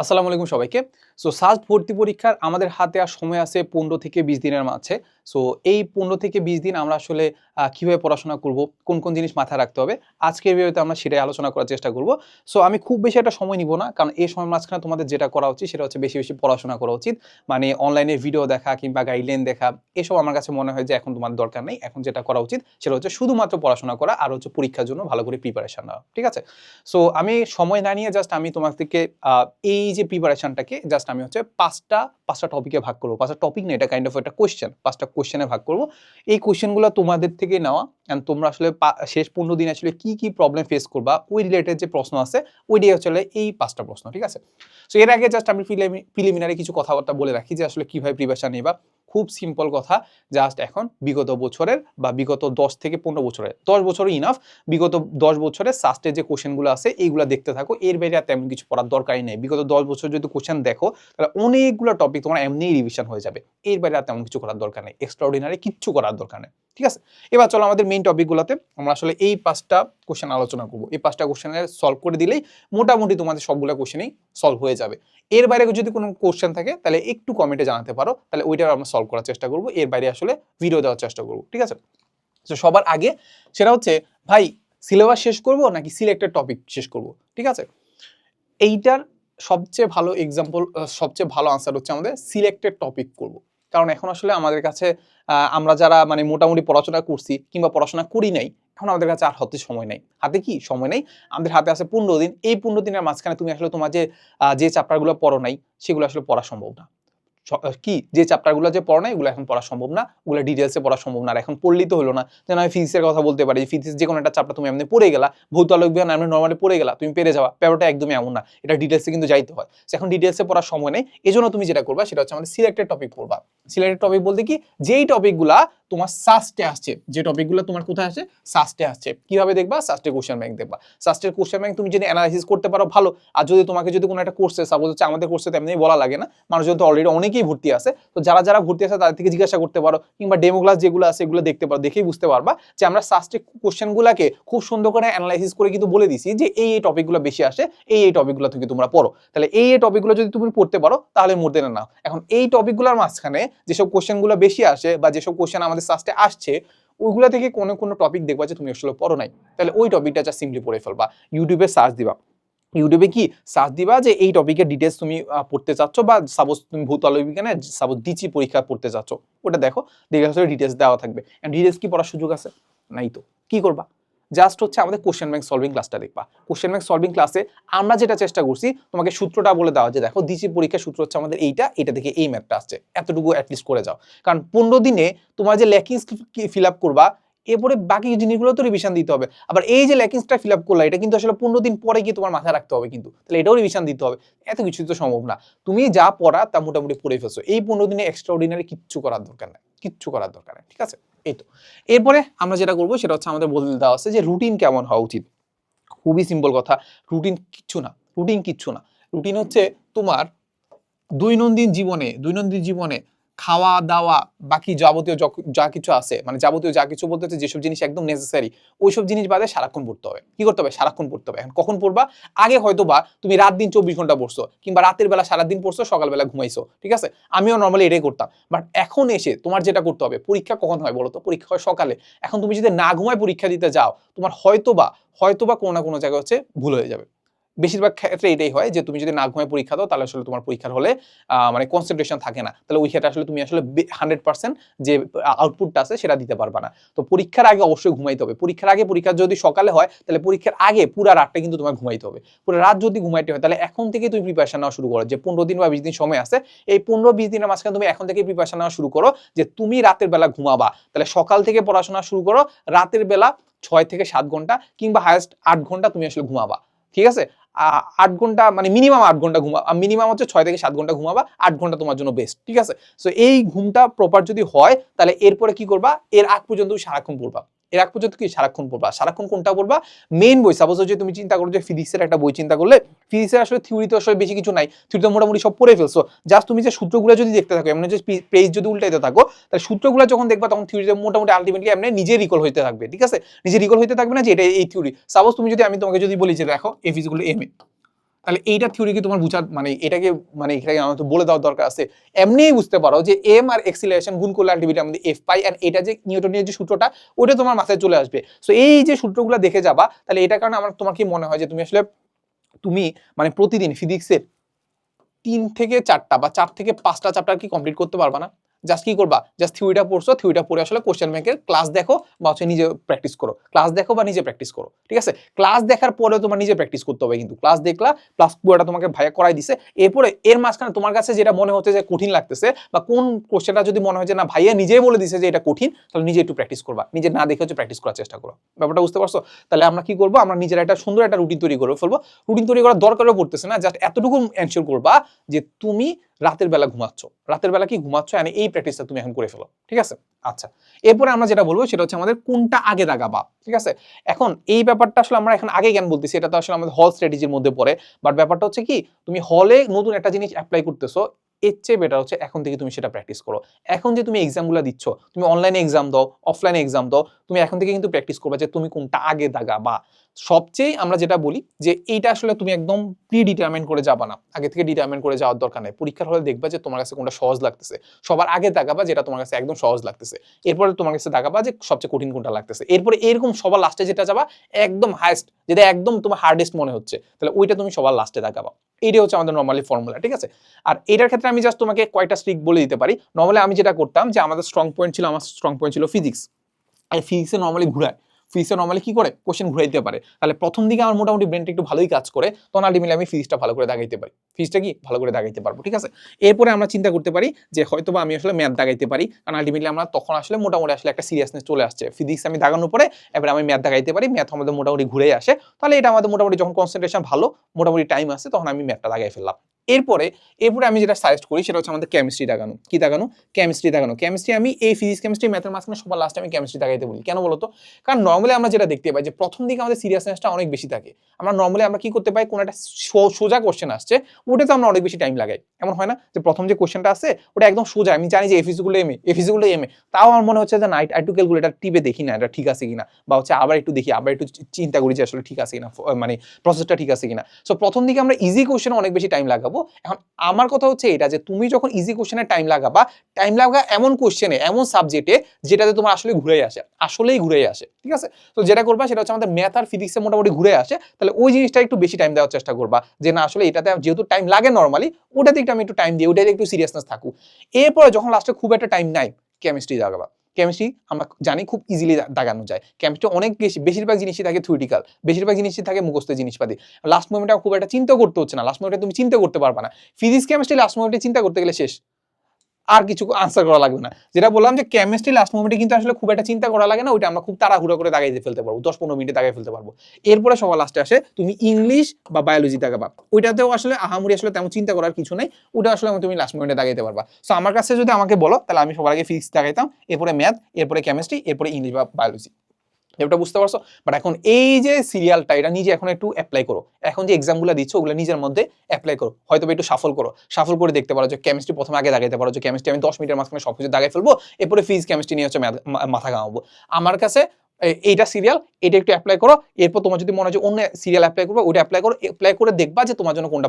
আসসালামু আলাইকুম সবাইকে। সো সাস্ট ভর্তি পরীক্ষার আমাদের হাতে আর সময় আছে 15 থেকে 20 দিনের মাঝে। সো এই 15 থেকে 20 দিন আমরা আসলে কিভাবে পড়াশোনা করব, কোন, কোন জিনিস মাথায় রাখতে হবে। আজকের ভিডিওতে আমরা সেটাই আলোচনা করার চেষ্টা করব। সো আমি খুব বেশি একটা সময় নিব না। কারণ এই সময়ের মাঝখানে তোমাদের যেটা করা উচিত সেটা হচ্ছে বেশি, বেশি পড়াশোনা করা উচিত। মানে অনলাইনে ভিডিও দেখা কিংবা গাইডলাইন দেখা এসব আমার কাছে মনে হয় যে এখন তোমার দরকার নেই। এখন যেটা করা উচিত সেটা হচ্ছে শুধুমাত্র পড়াশোনা করা আর হচ্ছে পরীক্ষার জন্য ভালো করে প্রিপারেশন নেওয়া। ঠিক আছে? সো আমি সময় না নিয়ে জাস্ট আমি তোমাদেরকে এই যে প্রিপারেশনটাকে জাস্ট আমি হচ্ছে পাঁচটা টপিকে ভাগ করবো। পাঁচটা টপিক না, এটা কাইন্ড অফ একটা কোয়েশ্চেন, পাঁচটা কোয়েশ্চেনে ভাগ করবো। এই কোয়েশ্চেনগুলো তোমাদের থেকে নেওয়া এন্ড তোমরা আসলে শেষ 15 দিন আসলে কি কি প্রবলেম ফেস করবা ওই রিলেটেড যে প্রশ্ন আছে ওইটাই আসলে এই পাঁচটা প্রশ্ন। ঠিক আছে? সো এর আগে জাস্ট আমি প্রিলিমিনারি কিছু কথাবার্তা বলে রাখি যে আসলে কিভাবে প্রিপারেশন নিবা। খুব সিম্পল কথা, জাস্ট এখন বিগত বছরের বা বিগত 10 থেকে 15 বছরের, 10 বছরই ইনাফ, বিগত 10 বছরের সাস্টের যে কোশ্চেনগুলো আছে এইগুলো দেখতে থাকো। এর বাইরে আর তেমন কিছু পড়ার দরকারই নেই। বিগত 10 বছর যদি কোশ্চেন দেখো তাহলে অনেকগুলো টপিক তোমার এমনিই রিভিশন হয়ে যাবে। এর বাইরে আর তেমন কিছু করার দরকার নেই, এক্সট্রাঅর্ডিনারি কিচ্ছু করার দরকার নেই। ঠিক আছে? এবার চলো আমাদের মেইন টপিকগুলোতে। আমরা আসলে এই পাঁচটা কোশ্চেন আলোচনা করবো। এই পাঁচটা কোশ্চেনের সলভ করে দিলেই মোটামুটি তোমাদের সবগুলো কোশ্চেনই সলভ হয়ে যাবে। এর বাইরে যদি কোনো কোশ্চেন থাকে তাহলে একটু কমেন্টে জানাতে পারো, তাহলে ওইটা আমরা সলভ করার চেষ্টা করবো। এর বাইরে আসলে ভিডিও দেওয়ার চেষ্টা করবো। ঠিক আছে? তো সবার আগে সেটা হচ্ছে, ভাই সিলেবাস শেষ করব নাকি সিলেক্টেড টপিক শেষ করব? ঠিক আছে? এইটার সবচেয়ে ভালো এক্সাম্পল, সবচেয়ে ভালো আনসার হচ্ছে আমাদের সিলেক্টেড টপিক করব। কারণ এখন আসলে আমাদের কাছে আমরা যারা মানে মোটামুটি পড়াশোনা করছি কিংবা পড়াশোনা করি নাই, এখন আমাদের কাছে আর হাতে সময় নেই। হাতে কি সময় নেই? আমাদের হাতে আছে 15 দিন। এই 15 দিনের মাঝখানে তুমি আসলে তোমার যে চ্যাপ্টারগুলো পড়ো নাই সেগুলো আসলে পড়া সম্ভব না। কি যে চ্যাপ্টারগুলো যে পড়া নাই এগুলো এখন পড়া সম্ভব না, ওগুলো ডিটেলসে পড়া সম্ভব না। আর এখন পড়লেই তো হলো না। যেন আমি ফিজিক্সের কথা বলতে পারি, ফিজিক্স যে কোনো একটা চ্যাপ্টার তুমি এমনি পড়ে গেলা, ভৌত আলোক বিজ্ঞান এমনি নর্মালি পড়ে গেলা, তুমি পেরে যাওয়া, ব্যাপারটা একদমই এমন না। এটা ডিটেলসে কিন্তু যাইতে হয়। এখন ডিটেলসে পড়ার সময় নেই, এজন্য তুমি যেটা করবা সেটা হচ্ছে আমাদের সিলেক্টেড টপিক পড়বা। সিলেক্টেড টপিক বলতে কি, যেই টপিকগুলা তোমার সাস্টে আসছে, যে টপিকগুলো তোমার কোথায় আসছে, সাস্টে আসছে। কিভাবে দেখবা? সাস্টে কোশ্চেন ব্যাংক দেখবা। সাস্টের কোশ্চেন ব্যাংক তুমি যদি অ্যানালাইসিস করতে পারো ভালো। আর যদি তোমাকে যদি কোনো একটা কোর্সে, সাপোজ হচ্ছে আমাদের কোর্সে তো এমনি বলা লাগে না, মানুষজন তো অলরেডি অনেকেই ভর্তি আছে, তো যারা যারা ভর্তি আছে তাদের থেকে জিজ্ঞাসা করতে পারো, কিংবা ডেমো ক্লাস যেগুলো আছে এগুলো দেখতে পারো, দেখেই বুঝতে পারবা যে আমরা সাস্টে কোশ্চেনগুলোকে খুব সুন্দর করে অ্যানালাইসিস করে কিন্তু বলে দিছি যে এই টপিকগুলো বেশি আসে, এই টপিকগুলো থেকে তোমরা পড়ো। তাহলে এই টপিকগুলো যদি তুমি পড়তে পারো তাহলে মোর দেন নাও। এখন এই টপিকগুলোর মাঝখানে যেসব কোশ্চেনগুলো বেশি আসে বা যেসব কোশ্চেন আমাদের সাস্টে আসছে ওইগুলো থেকে কোনো কোনো টপিক দেখবা যে তুমি আসলে পড়ো নাই, তাহলে ওই টপিকটা যা সিম্পলি পড়ে ফেলবা। ইউটিউবে সার্চ দিবা, ইউটিউবে কি সার্চ দিবা যে এই টপিকের ডিটেলস তুমি পড়তে চাচ্ছ, বা সাপোজ তুমি ভৌত আলোক বিজ্ঞানে সাপোজ ডিচি পরীক্ষা পড়তে চাচ্ছ, ওটা দেখো, দেখে আসলে ডিটেলস দেওয়া থাকবে। ডিটেলস কি পড়ার সুযোগ আছে? নাই তো কি করবা? জাস্ট হচ্ছে আমাদের কোশ্চেন ব্যাংক সলভিং ক্লাসটা দেখবা। কোশ্চেন ব্যাংক সলভিং ক্লাসে আমরা যেটা চেষ্টা করছি তোমাকে সূত্রটা বলে দেওয়া, যে দেখো ডিচি পরীক্ষার সূত্র হচ্ছে আমাদের এইটা, এটা থেকে এই ম্যাথটা আসছে, এতটুকু অ্যাটলিস্ট করে যাও। কারণ 15 দিনে তোমার যে ল্যাকিংস ফিল আপ করবা, এরপরে বাকি জিনিসগুলো তো রিভিশন দিতে হবে। আবার এই যে ল্যাকিংসটা ফিল আপ করলা, এটা কিন্তু আসলে 15 দিন পরে গিয়ে তোমার মাথায় রাখতে হবে কিন্তু, তাহলে এটাও রিভিশন দিতে হবে। এত কিছু তো সম্ভব না। তুমি যা পড়া তা মোটামুটি পড়ে ফেলছো। এই 15 দিনে এক্সট্রাঅর্ডিনারি কিচ্ছু করার দরকার নেই, কিচ্ছু করার দরকার নেই। ঠিক আছে? এই তো। এরপরে আমরা যেটা করবো সেটা হচ্ছে আমাদের বলে দেওয়া আছে যে রুটিন কেমন হওয়া উচিত। খুবই সিম্পল কথা, রুটিন কিচ্ছু না, রুটিন কিচ্ছু না। রুটিন হচ্ছে তোমার দৈনন্দিন জীবনে খাওয়া দাওয়া বাকি যাবতীয় যা কিছু আছে, মানে যাবতীয় যা কিছু বলতে হচ্ছে যেসব জিনিস একদম নেসেসারি, ওইসব জিনিস বাদে সারাক্ষণ পড়তে হবে। কি করতে হবে? সারাক্ষণ পড়তে হবে। এখন কখন পড়বা? আগে হয়তো বা তুমি রাত দিন 24 ঘন্টা পড়ছো, কিংবা রাতের বেলা সারাদিন পড়ছো, সকালবেলা ঘুমাইছো। ঠিক আছে? আমিও নর্মালি এটাই করতাম। বাট এখন এসে তোমার যেটা করতে হবে, পরীক্ষা কখন হয় বলো তো? পরীক্ষা হয় সকালে। এখন তুমি যদি না ঘুমায় পরীক্ষা দিতে যাও, তোমার হয়তোবা কোনো না কোনো জায়গায় হচ্ছে ভুল হয়ে যাবে। বেশিরভাগ ক্ষেত্রে এটাই হয় যে তুমি যদি না ঘুমায় পরীক্ষা দাও তাহলে আসলে তোমার পরীক্ষার হলে মানে কনসেন্ট্রেশন থাকে না, তাহলে ওই ক্ষেত্রে আসলে তুমি আসলে 100% যে আউটপুটটা আছে সেটা দিতে পারবা না। তো পরীক্ষার আগে অবশ্যই ঘুমাইতে হবে। পরীক্ষার আগে, পরীক্ষা যদি সকালে হয় তাহলে পরীক্ষার আগে পুরো রাতটা কিন্তু তোমার ঘুমাইতে হবে। পুরো রাত যদি ঘুমাইতে হয় তাহলে এখন থেকে তুমি প্রিপারেশন নেওয়া শুরু করো। যে 15 দিন বা 20 দিন সময় আছে, এই 15-20 দিনের মাঝখানে তুমি এখন থেকে প্রিপারেশন নেওয়া শুরু করো যে তুমি রাতের বেলা ঘুমাবা। তাহলে সকাল থেকে পড়াশোনা শুরু করো, রাতের বেলা 6 থেকে 7 ঘন্টা কিংবা হাইয়েস্ট 8 ঘন্টা তুমি আসলে ঘুমাবা। ঠিক আছে? 8 ঘন্টা মানে মিনিমাম 8 ঘন্টা ঘুমা, মিনিমাম হচ্ছে 6 থেকে 7 ঘন্টা ঘুমাবা, 8 ঘন্টা তোমার জন্য বেস্ট। ঠিক আছে? সো এই ঘুমটা প্রপার যদি হয় তাহলে এরপরে কি করবা? এর আগ পর্যন্ত সারাক্ষণ পড়বা। এর আগ পর্যন্ত কি সারাক্ষণ পড়বা? সারাক্ষণ কোনটা পড়বা? মেইন বই। সাপোজ যে তুমি চিন্তা করো যে ফিজিক্সের একটা বই চিন্তা করলে, ফিজিক্সের আসলে থিওরিতে আসলে বেশি কিছু নাই, থিওরিতে মোটামুটি সব পড়ে ফেলছো। জাস্ট তুমি যে সূত্রগুলো যদি দেখতে থাকো, এমন যে পেজ যদি উল্টাইতে থাকো, তাহলে সূত্রগুলো যখন দেখবা তখন থিওরিতে মোটামুটি আলটিমেটলি এমনি নিজে রিকল হইতে থাকবে। ঠিক আছে? নিজে রিকল হইতে থাকবে না যে এটা এই থিওরি। সাপোজ তুমি যদি, আমি তোমাকে যদি বলি যে দেখো F is equal to M A, তাহলে এইটা থিওরি কি তোমার বুঝার মানে এটাকে মানে এটাকে আমাদের বলে দেওয়ার দরকার আছে? এমনিই বুঝতে পারো যে এম আর এক্সিলারেশন গুণ করলে আলটিমেটলি আমাদের এফ পাই, এন্ড এটা যে নিউটনের যে সূত্রটা ওটা তোমার মাথায় চলে আসবে। সো এই যে সূত্রগুলো দেখে যাবা, তাহলে এটার কারণে আমার তোমার কি মনে হয় যে তুমি আসলে তুমি মানে প্রতিদিন ফিজিক্সের 3 থেকে 4টা বা 4 থেকে 5টা চ্যাপ্টার কি কমপ্লিট করতে পারবা না? জাস্ট কি করবা, জাস্ট থিওরিটা পড়ছো, থিওরিটা পড়ে আসলে কোশ্চেন ব্যাংকের ক্লাস দেখো বা হচ্ছে নিজে প্র্যাকটিস করো, ক্লাস দেখো বা নিজে প্র্যাকটিস করো, ঠিক আছে? ক্লাস দেখার পরেও তোমার নিজে প্র্যাকটিস করতে হবে, কিন্তু ক্লাস দেখলা প্লাস পুরোটা তোমাকে ভাইয়া করাই দিছে, এরপরে এর মাঝখানে তোমার কাছে যেটা মনে হচ্ছে যে কঠিন লাগতেছে বা কোন কোশ্চেনটা যদি মনে হয় যে না ভাইয়া নিজেই বলে দিছে যে এটা কঠিন, তাহলে নিজে একটু প্র্যাকটিস করবা, নিজে না দেখে হচ্ছে প্র্যাকটিস করার চেষ্টা করো। ব্যাপারটা বুঝতে পারছো? তাহলে আমরা কি করবো, আমরা নিজের একটা সুন্দর একটা রুটিন তৈরি করে ফেলবো। রুটিন তৈরি করার দরকারও পড়তেছে না, জাস্ট এতটুকু এনশিওর করবা যে তুমি রাতের বেলা ঘুমাচ্ছ, রাতের বেলা কি ঘুমাচ্ছ, মানে এই প্র্যাকটিসটা তুমি এখন করে ফেলো, ঠিক আছে? আচ্ছা, এরপরে আমরা যেটা বলবো সেটা হচ্ছে আমাদের কোনটা আগে দাগাবা, ঠিক আছে? এখন এই ব্যাপারটা আসলে আমরা এখন আগে জ্ঞান বলতেছি, এটা তো আসলে আমাদের হল স্ট্র্যাটেজির মধ্যে পড়ে, বাট ব্যাপারটা হচ্ছে কি তুমি হলে নতুন একটা জিনিস অ্যাপ্লাই করতেছো, এর চেয়ে বেটার হচ্ছে এখন থেকে তুমি সেটা প্র্যাকটিস করো। এখন যে তুমি এক্সামগুলো দিচ্ছ, তুমি অনলাইনে এক্সাম দাও, অফলাইনে এক্সাম দাও, তুমি এখন থেকে কিন্তু প্র্যাকটিস করবে যে তুমি কোনটা আগে দাগাবা। সবচেয়ে আমরা যেটা বলি যে এইটা আসলে তুমি একদম প্রি ডিটারমাইন করে যাবা না, আগে থেকে ডিটারমাইন করে যাওয়ার দরকার নেই। পরীক্ষার হলে দেখবা যে তোমার কাছে কোনটা সহজ লাগতেছে, সবার আগে দাগাবা যেটা তোমার কাছে একদম সহজ লাগতেছে, এরপরে তোমার কাছে দাগাবা যে সবচেয়ে কঠিন কোনটা লাগতেছে, এরপরে এরকম সবার লাস্টে যেটা যাবা একদম হাইয়েস্ট, যেটা একদম তোমার হার্ডেস্ট মনে হচ্ছে, তাহলে ওইটা তুমি সবার লাস্টে দাগাবা। এইটা হচ্ছে আমাদের নর্মালি ফর্মুলা, ঠিক আছে? আর এটার ক্ষেত্রে আমি জাস্ট তোমাকে কয়টা ট্রিক বলে দিতে পারি। নর্মালি আমি যেটা করতাম যে আমাদের স্ট্রং পয়েন্ট ছিল, আমার স্ট্রং পয়েন্ট ছিল ফিজিক্স, আর ফিজিক্সে নর্মালি ঘুরায়, ফিজিক্সে নর্মালি কি করে কোশ্চেন ঘুরাই দিতে পারে, তাহলে প্রথম দিকে আমার মোটামুটি ব্রেনটা একটু ভালোই কাজ করে, তখন আলটিমেটলি আমি ফিজিক্সটা ভালো করে দাগাইতে পারি, ফিজিক্সটা কি ভালো করে দাগাইতে পারবো, ঠিক আছে? এরপরে আমরা চিন্তা করতে পারি যে হয়তো বা আমি আসলে ম্যাথ দাগাইতে পারি, কারণ আলটিমেটলি আমরা তখন আসলে মোটামুটি আসলে একটা সিরিয়াসনেস চলে আসছে, ফিজিক্স আমি দাগানোর পরে এবার আমি ম্যাথ দাগাইতে পারি, ম্যাথ আমাদের মোটামুটি ঘুরে আসে, তাহলে এটা আমাদের মোটামুটি যখন কনসেন্ট্রেশন ভালো, মোটামুটি টাইম আছে, তখন আমি ম্যাথটা দাগাই ফেললাম। এরপরে এরপরে আমি যেটা সাজেস্ট করি সেটা হচ্ছে আমাদের কেমিস্ট্রি দাগানো। কি দাগানো? কেমিস্ট্রি দাগানো। কেমিস্ট্রি আমি এই ফিজিক্স কেমিস্ট্রি ম্যাথের মাঝখানে সবার লাস্টে আমি কেমিস্ট্রি দাগাইতে বলি, কেন বলতো? কারণ নর্মালি আমরা যেটা দেখতে পাই যে প্রথম দিকে আমাদের সিরিয়াসনেসটা অনেক বেশি থাকে, আমরা নর্মালি আমরা কি করতে পাই, কোন একটা সোজা কোশ্চেন আসছে ওটাতে আমরা অনেক বেশি টাইম লাগাই, এমন হয় না যে প্রথম যে কোশ্চেনটা আছে ওটা একদম সোজা, আমি জানি যে এফিসিগুলো এম এফিসিগুলো এম এ, তাও আমার মনে হচ্ছে যে না আই টু ক্যালকুলেটর টিপে দেখি না এটা ঠিক আছে কিনা, বা হচ্ছে আবার একটু দেখি, আবার একটু চিন্তা করি যে আসলে ঠিক আছে কিনা, মানে প্রসেসটা ঠিক আছে কিনা। সো প্রথম দিকে আমরা ইজি কোশ্চেনে অনেক বেশি টাইম লাগাবো। এখন আমার কথা হচ্ছে এটা যে তুমি যখন ইজি কোশ্চেনে টাইম লাগাবা, টাইম লাগা এমন কোশ্চেনে এমন সাবজেক্টে যেটাতে তোমার আসলে ঘুরে আসে, আসলেই ঘুরে আসে, ঠিক আছে? তো যেটা করবা সেটা হচ্ছে আমাদের ম্যাথ আর ফিজিক্সে মোটামুটি ঘুরে আসে, তাহলে ওই জিনিসটা একটু বেশি টাইম দেওয়ার চেষ্টা করবা, যে না আসলে এটাতে যেহেতু টাইম লাগে নর্মালি, ওটাতে একটু আমি একটু টাইম দিই, ওটাতে একটু সিরিয়াসনেস থাকুক। এরপরে যখন লাস্টে খুব একটা টাইম নাই, কেমিস্ট্রি দাগাবা। কেমিস্ট্রি আমরা জানি খুব ইজিলি দাগানো যায়, কেমিস্ট্রি অনেক বেশিরভাগ জিনিসই থাকে থিওরিটিক্যাল, বেশিরভাগ জিনিসই থাকে মুখস্থ জিনিসপাতি, লাস্ট মোমেন্টে খুব একটা চিন্তা করতে হচ্ছে না, লাস্ট মোমেন্টে তুমি চিন্তা করতে পারবা না। ফিজিক্স কেমিস্ট্রি লাস্ট মোমেন্টে চিন্তা করতে গেলে শেষ, আর কিছু আনসার করা লাগবে না। যেটা বললাম যে কেমিস্ট্রি লাস্ট মোমেন্টে কিন্তু আসলে খুব একটা চিন্তা করা লাগে না, ওইটা আমরা খুব তাড়াহুড়ো করে দাগাইতে ফেলতে পারবো, 10-15 মিনিটে দাগাই ফেলতে পারবো। এরপরে সবার লাস্টে আসে তুমি ইংলিশ বা বায়োলজি দাগাবা, ওইটাতেও আসলে আহামরি আসলে তেমন চিন্তা করার কিছু নাই, ওটা আসলে তুমি লাস্ট মোমেন্টে দাগাইতে পারবা। সো আমার কাছে যদি আমাকে বলো তাহলে আমি সবার আগে ফিজিক্স দাগাইতাম, এরপরে ম্যাথ, এরপরে কেমিস্ট্রি, এরপরে ইংলিশ বা বায়োলজি। এটা বুঝতে পারছো? বাট এখন এই যে সিরিয়ালটা এটা নিজে এখন একটু অ্যাপ্লাই করো, এখন যে এক্সামগুলো দিচ্ছ ওগুলো নিজের মধ্যে অ্যাপ্লাই করো, হয়তো একটু সাফল করো, সাফল করে দেখতে পারো যে কেমিস্ট্রি প্রথমে আগে দাগাইতে পারো যে কেমিস্ট্রি আমি 10 মিনিটের মাঝখানে সবকিছু দাগাই ফেলবো, এরপরে ফিজিক্স কেমিস্ট্রি নিয়ে হচ্ছে মাথা ঘামাবো। আমার কাছে এইটা সিরিয়াল, এটা একটু অ্যাপ্লাই করো, এরপর তোমার যদি মনে হয় যে অন্য সিরিয়াল অ্যাপ্লাই করবো, ওটা অ্যাপ্লাই করে দেখবা যে তোমার জন্য কোনটা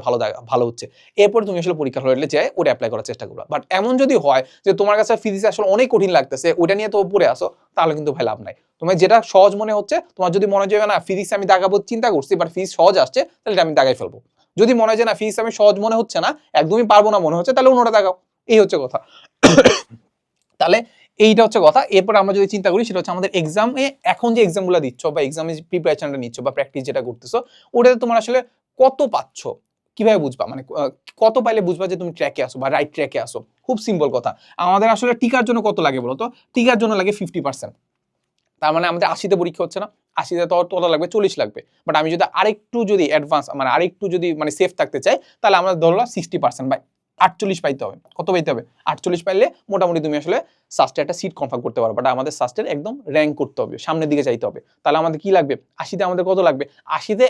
ভালো হচ্ছে, এরপর তুমি আসলে পরীক্ষা হলে যায় ওটা অ্যাপ্লাই করার চেষ্টা করবা। বাট এমন যদি হয় যে তোমার কাছে ফিজিক্স আসলে অনেক কঠিন লাগতেছে, ওটা নিয়ে তো পড়ে আসো, তাহলে কিন্তু ভাই লাভ নাই। তোমার যেটা সহজ মনে হচ্ছে, তোমার যদি মনে হয় না ফিজিক্স আমি দাগাবো চিন্তা করছি বাট ফিজিক্স সহজ আসছে, তাহলে আমি দাগাই ফেলবো। যদি মনে হয় যে না ফিজিক্স আমি সহজ মনে হচ্ছে না, একদমই পারবো না মনে হচ্ছে, তাহলে অন্যটা দাগাও। এই হচ্ছে কথা। তাহলে এইটা হচ্ছে কথা। এরপর আমরা যদি চিন্তা করি সেটা হচ্ছে আমাদের এক্সামে এখন যে এক্সামগুলো দিচ্ছ বা এক্সামে প্রিপারেশনটা নিচ্ছ বা প্র্যাকটিস যেটা করতেছো, ওটাতে তোমার আসলে কত পাচ্ছ, কিভাবে বুঝবা, মানে কত পাইলে বুঝবা যে তুমি ট্র্যাকে আসো বা রাইট ট্র্যাকে আসো? খুব সিম্পল কথা, আমাদের আসলে টিকার জন্য কত লাগে বলতো? টিকার জন্য লাগে 50%। তার মানে আমাদের 80তে পরীক্ষা হচ্ছে না, 80তে তো লাগবে 40 লাগবে। বাট আমি যদি আরেকটু যদি অ্যাডভান্স মানে আরেকটু যদি মানে সেফ থাকতে চাই, তাহলে আমরা ধরলাম 60% বাই 48 পাইতে হবে। কত পাইতে হবে? 48 পাইলে মোটামুটি তুমি আসলে সাস্টে একটা সিট কনফার্ম করতে পারো। বাট আমাদের সাস্টের একদম র্যাঙ্ক করতে হবে, সামনের দিকে চাইতে হবে। তাহলে আমাদের কি লাগবে? 80তে আমাদের কত লাগবে? 80তে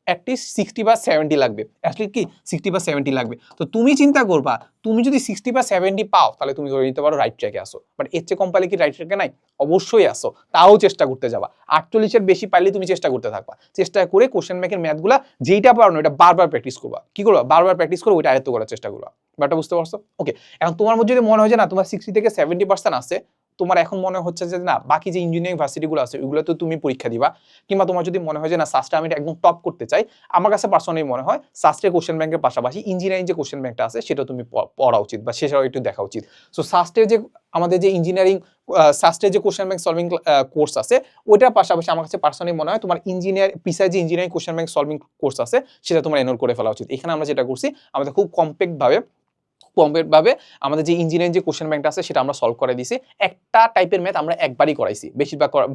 অ্যাটলিস্ট 60 বা 70 লাগবে, অ্যাটলিস্ট কি 60 বা 70 লাগবে। তো তুমি চিন্তা করবা তুমি যদি 60 বা 70 পাও তাহলে তুমি ধরে নিতে পারো রাইট ট্র্যাকে আসো, বাট এর চেয়ে কম পাইলে কি রাইট ট্র্যাকে নাই? অবশ্যই আসো, তাও চেষ্টা করতে যাবা। 48-এর বেশি পাইলে তুমি চেষ্টা করতে থাকবা, চেষ্টা করে কোশ্চেন ব্যাংকের ম্যাথগুলা যেইটা পারো না এটা বারবার প্র্যাকটিস করবা। কি করবা? বারবার প্র্যাকটিস করে ওইটা আয়ত্ত করার চেষ্টা করবা। ব্যাপারটা বুঝতে পারছো? ওকে, এখন তোমার মধ্যে যদি মনে হয় যে না তোমার 60 থেকে 70% আছে, তোমার এখন মনে হচ্ছে যে না বাকি যে ইঞ্জিনিয়ারিং ভার্সিটিগুলো আছে ওগুলো তো তুমি পরীক্ষা দিবা, কিংবা তোমার যদি মনে হয় যে না সাস্টে আমি একদম টপ করতে চাই, আমার কাছে পার্সোনালি মনে হয় সাস্টের কোশ্চেন ব্যাংকের পাশাপাশি ইঞ্জিনিয়ারিং যে কোশ্চেন ব্যাংকটা আছে সেটা তুমি পড়া উচিত বা সেটাও একটু দেখা উচিত। সো সাস্টের যে আমাদের যে ইঞ্জিনিয়ারিং সাস্টের যে কোশ্চেন ব্যাংক সলভিং কোর্স আছে ওইটার পাশাপাশি আমার কাছে পার্সোনালি মনে হয় তোমার পিসায় যে engineering question bank solving course আছে সেটা তোমার এনরোল করে ফেলা উচিত। এখানে আমরা যেটা করছি আমাদের খুব কমপ্যাক্ট ভাবে আমাদের যে ইঞ্জিনিয়ারিং যে কোশ্চেন ব্যাংকটা আছে সেটা আমরা সলভ করে দিয়েছি। একটা টাইপের ম্যাথ আমরা একবারই করাইছি,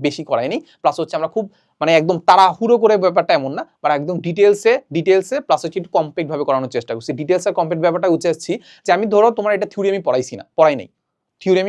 বেশি করাইনি। প্লাস হচ্ছে আমরা খুব মানে একদম তাড়াহুড়ো করে ব্যাপারটা এমন না, বাট একদম ডিটেলসে প্লাস হচ্ছে একটু কমপ্যাক্ট ভাবে করানোর চেষ্টা করছি। ডিটেলস আর কমপ্যাক্ট ব্যাপারটা বুঝেছি যে আমি ধরো তোমার এটা থিওরি আমি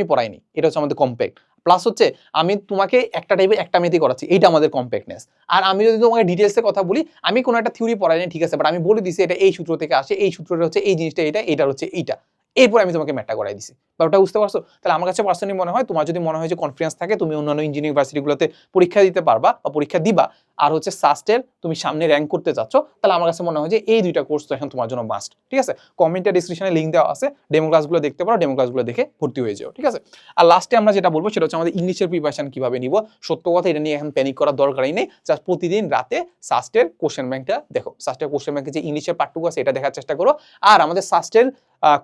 পড়াই নাই, এটা হচ্ছে আমাদের কমপ্যাক্ট। প্লাস হচ্ছে আমি তোমাকে একটা টাইপের একটা মেথই করাচ্ছি, এইটা আমাদের কমপ্যাক্টনেস। আর আমি যদি তোমাকে ডিটেলসে কথা বলি, আমি কোনো একটা থিওরি পড়াই নাই ঠিক আছে, বাট আমি বলে দিছি এটা এই সূত্র থেকে আসে, এই সূত্রটা হচ্ছে এই জিনিসটা এটা হচ্ছে এইটা, এরপর আমি তোমাকে ম্যাটটা করাই দিছি। ব্যাপারটা বুঝতে পারছো? তাহলে আমার কাছে পার্সোনালি মনে হয় তোমার যদি মনে হয় যে কনফিডেন্স থাকে তুমি অন্যান্য ইঞ্জিনিয়ারিং ইউনিভার্সিটিগুলোতে পরীক্ষা দিতে পারবা বা পরীক্ষা দিবা, আর হচ্ছে সাস্টের তুমি সামনে র্যাঙ্ক করতে চাচ্ছ, তাহলে আমার কাছে মনে হয় যে এই দুইটা কোর্স তো এখন তোমার জন্য মাস্ট। ঠিক আছে, কমেন্টে ডিসক্রিপশনে লিঙ্ক দেওয়া আছে, ডেমো ক্লাসগুলো দেখতে পারো, ডেমো ক্লাসগুলো দেখে ভর্তি হয়ে যাও। ঠিক আছে, আর লাস্টে আমরা যেটা বলবো সেটা হচ্ছে আমাদের ইংলিশের প্রিপারেশন কিভাবে নিব। সত্য কথা এটা নিয়ে এখন প্যানিক করার দরকারই নেই, জাস্ট প্রতিদিন রাতে সাস্টের কোশ্চেন ব্যাংকটা দেখো, সাস্টের কোশ্চেন ব্যাংকে যে ইংলিশের পার্টটুকু আছে এটা দেখার চেষ্টা করো। আর আমাদের সাস্টের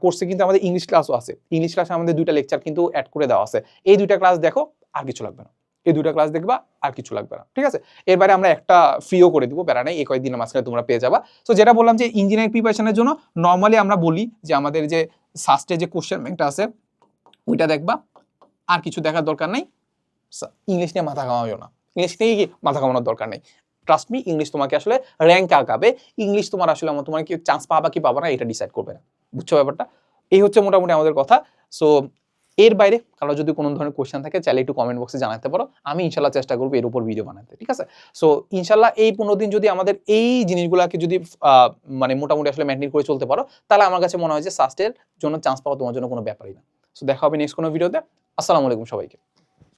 কোর্সে কিন্তু আমাদের ইংলিশ ক্লাসও আছে, ইংলিশ ক্লাসে আমাদের 2টা লেকচার কিন্তু অ্যাড করে দেওয়া আছে। এই 2টা ক্লাস দেখো, আর কিছু লাগবে না, এই 2টা ক্লাস দেখবা আর কিছু লাগবে না। ঠিক আছে, এর বাইরে আমরা একটা ফ্রিও করে দিব, প্যারা নাই, এই কয়েকদিনের মাঝখানে তোমরা পেয়ে যাবা। সো যেটা বললাম যে ইঞ্জিনিয়ারিং প্রিপারেশনের জন্য নর্মালি আমরা বলি যে আমাদের যে সাস্টের যে কোশ্চেন ব্যাংকটা আছে ওইটা দেখবা, আর কিছু দেখার দরকার নাই। ইংলিশ নিয়ে মাথা ঘামাবেও না, ইংলিশ নিয়ে কি মাথা ঘামানোর দরকার নেই। ট্রাস্ট মি, ইংলিশ তোমাকে আসলে র্যাঙ্ক আগাবে, ইংলিশ তোমার আসলে তোমার কি চান্স পাবা কি পাবা না এটা ডিসাইড করবে না। বুঝছো ব্যাপারটা? এই হচ্ছে মোটামুটি আমাদের কথা। সো এর বাইরে কারো যদি কোনো ধরনের কোয়েশ্চেন থাকে চাইলে একটু কমেন্ট বক্সে জানাতে পারো, আমি ইনশাল্লাহ চেষ্টা করবো এর উপর ভিডিও বানাতে। ঠিক আছে, সো ইনশাল্লাহ এই 15 দিন যদি আমাদের এই জিনিসগুলোকে যদি মানে মোটামুটি আসলে মেনটেন করে চলতে পারো, তাহলে আমার কাছে মনে হয় যে সাস্টের জন্য চান্স পাওয়া তোমার জন্য কোনো ব্যাপারই না। সো দেখা হবে নেক্সট কোনো ভিডিওতে। আসসালামু আলাইকুম সবাইকে।